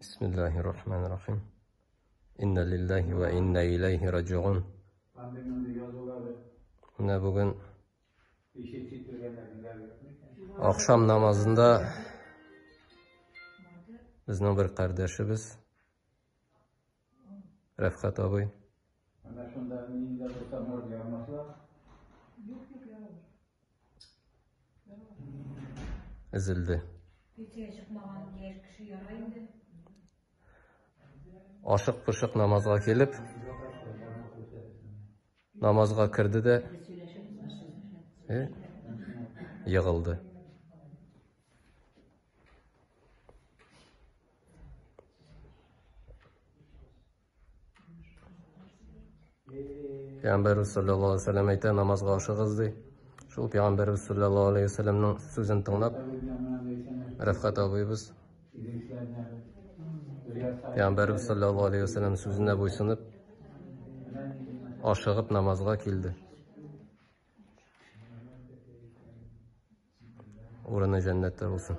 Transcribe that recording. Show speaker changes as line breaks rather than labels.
Bismillahirrahmanirrahim. İnna lillahi ve inna ileyhi raciun. Bugün akşam namazında bizning bir kardeşimiz Refkat abi ezildi. Aşık pışık namazga kelip namazga kirdi de yığıldı. Peygamberimiz sallallahu aleyhi ve sellem ayta namazga aşığızdı. Şu Peygamberimiz sallallahu aleyhi ve sellem'nin sözünü tınlap Refkat abimiz Peygamberimiz sallallahu aleyhi ve sellem sözüne boysunup aşığıp namazga keldi. Orana cennetler olsun.